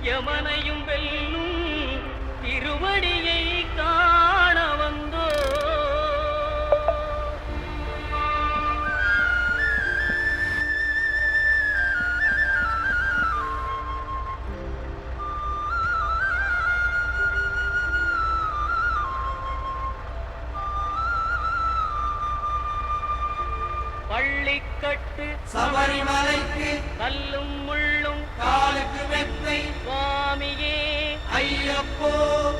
யமனையும் வெல்லும் திருவடியை காண வந்தோ. பள்ளிக்கட்டு சபரிமலைக்கு கல்லும் முள்ளும் காலுக்கு மெத்தை சுவாமியே ஐயப்போ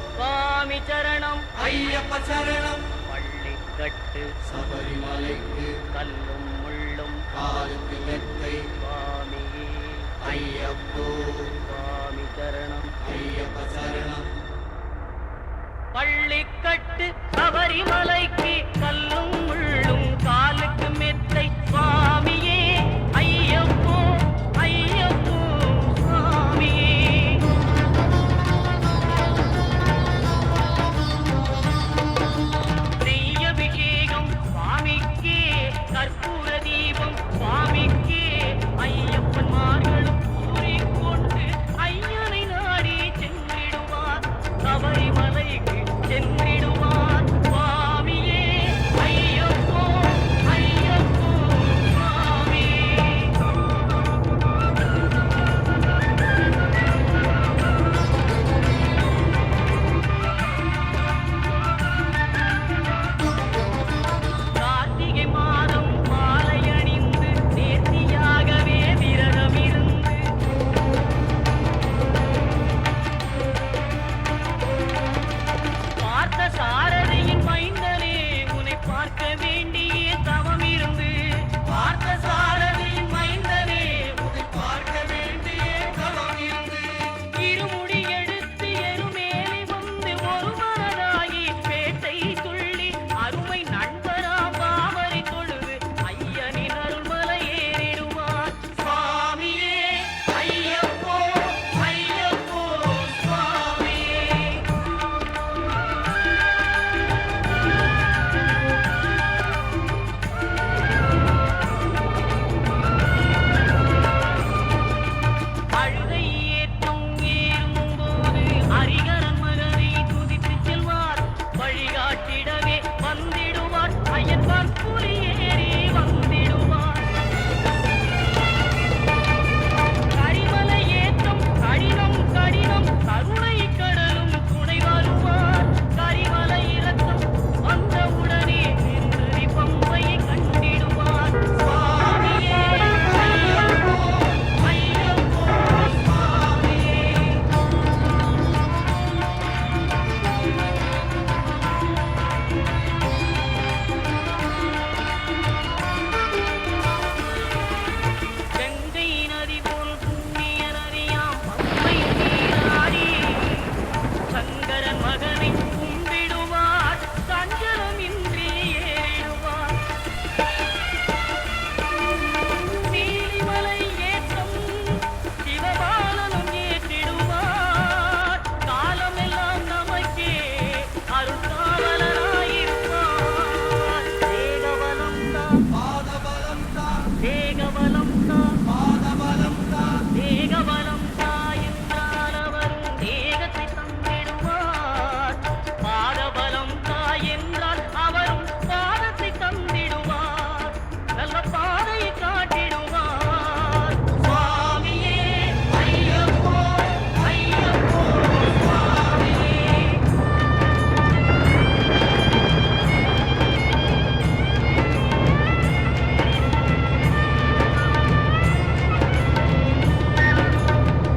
சுவாமி சரணம் ஐயப்ப சரணம். பள்ளிக்கட்டு சபரிமலைக்கு கல்லும் முள்ளும் காலுக்கு மெத்தை சுவாமியே ஐயப்போ சுவாமி சரணம் ஐயப்ப சரணம். பள்ளிக்கட்டு சபரிமலைக்கு கல்லும் முள்ளும் காலுக்கு மெத்தை சுவாமியே ஐயப்போ ஐயப்போ சுவாமியே. நெய்யபிஷேகம் சுவாமிக்கே கற்பூர தீபம் சுவாமிக்கே ஐயப்பன்மார்களும் கூறிக்கொண்டு ஐயனை நாடி சென்றிடுவார் சபரிமலைக்கு சென்றிடுவார் சுவாமியே ஐயப்போ ஐயப்போ சுவாமியே. கார்த்திகை மாதம் மாலை அணிந்து நேர்த்தியாகவே விரதம் இருந்து பார்த்த சாரதியின் மைந்தனே உன்னை பார்க்க வேண்டிய தவம் இருந்து பார்த்த சாரதியின் மைந்தனே உன்னை பார்க்க வேண்டிய தவம் இருந்து இருமுடி எடுத்து எருமேலி வந்து ஒரு மனதாகி பேட்டை துள்ளி அருமை நண்பராம் பாவரை தொழுது ஐயனின் அருள்மலை ஏறிடுவார் சுவாமியே ஐயப்போ ஐயப்போ சுவாமியே. அழுதை ஏற்றும் ஏறும்போது ஹரிகரன் மகனை துதித்துச் செல்வார் வழிகாட்டிடவே வந்திடுவார் ஐயன் பற்புலி ஏறி வந்திடுவார். கரிமலை ஏற்றம் கடினம் கடினம் கருணை கடலும் துணை வருவார். கரிமலை இறக்கம் வந்தவுடனே நின்று பம்பை கண்டிடுவார் சுவாமியே ஐயப்போ ஐயப்போ சுவாமியே. கங்கை நதி போல் புண்ணிய நதியாம் பம்பை நீராடி சங்கரன் மகனை கும்பிடுவார் சஞ்சலமின்றி ஏறிடுவார். நீலிமலை ஏற்றம் சிவபாலனும் ஏற்றிடுவார். காலமெல்லாம் நமக்கே அருள்காவலராயிருப்பார். தேகபலம் தான் பாதபலம் தான் தேகபலம் தான் பாதபலம் தான் தேகபலம் தாயென்றால் அவரும் தேகத்தை தந்திடுவார். பாதபலம் தாயென்றால் அவரும் பாதத்தை தந்திடுவார். நல்ல பாதையை காட்டிடுவார் சுவாமியே ஐயப்போ ஐயப்போ சுவாமியே.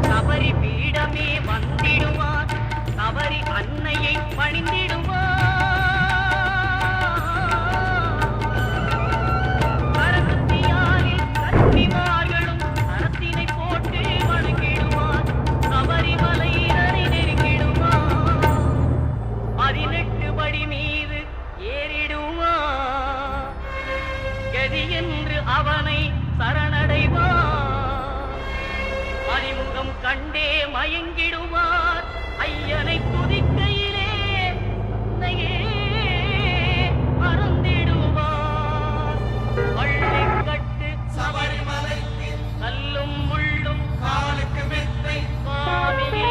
சபரி பீடமே வந்திடுவார். சபரி அன்னையை பணிந்திடுவார். கரகத்தியாரில் கன்னிமார்களும் கரத்தினை போட்டு வணங்கிடுவார். சபரிமலையினரை நெருங்கிடுவார். 18 படி மீது ஏறிடுவார். கதி என்று அவனை சரணடைவார். அறிமுகம் கண்டே மயங்கிடுவார். ஐயனை துதிக்கையிலே தன்னையே மறந்திடுவார். பள்ளிக்கட்டு சபரிமலைக்கு கல்லும் முள்ளும் காலுக்கு மெத்தை சுவாமியே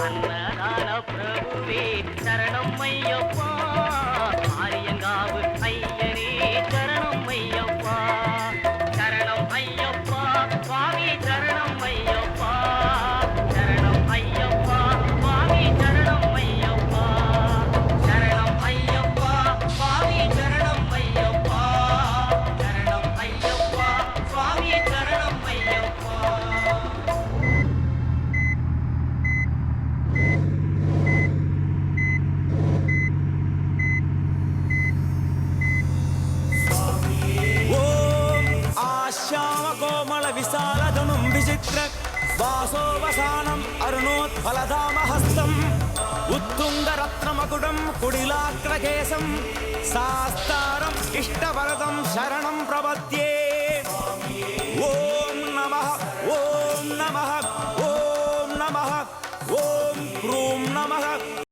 அன்னதான பிரபுவே சரணம் ஐயப்பா ஆரியங்காவு ஐயனே சரணம் ஐயப்பா சரணம் ஐயப்பா சுவாமி சரணம் ஐயப்பா சரணம் ஐயப்பா சுவாமி சரணம் ஐயப்பா சரணம் ஐயப்பா சுவாமி சரணம் ஐயப்பா சரணம் ஐயப்பா சுவாமி சரணம் ஐயப்பா श्यामकोमल विशालधनुं विचित्र वासोवसानम् अरुणोत्फलधामहस्तम् उत्तुङ्गरत्नमकुटं कुडिलाग्रकेशं शास्तारम् इष्टवरदं शरणं प्रपद्ये ॐ नमः ॐ नमः ॐ नमः ॐ क्रूं नमः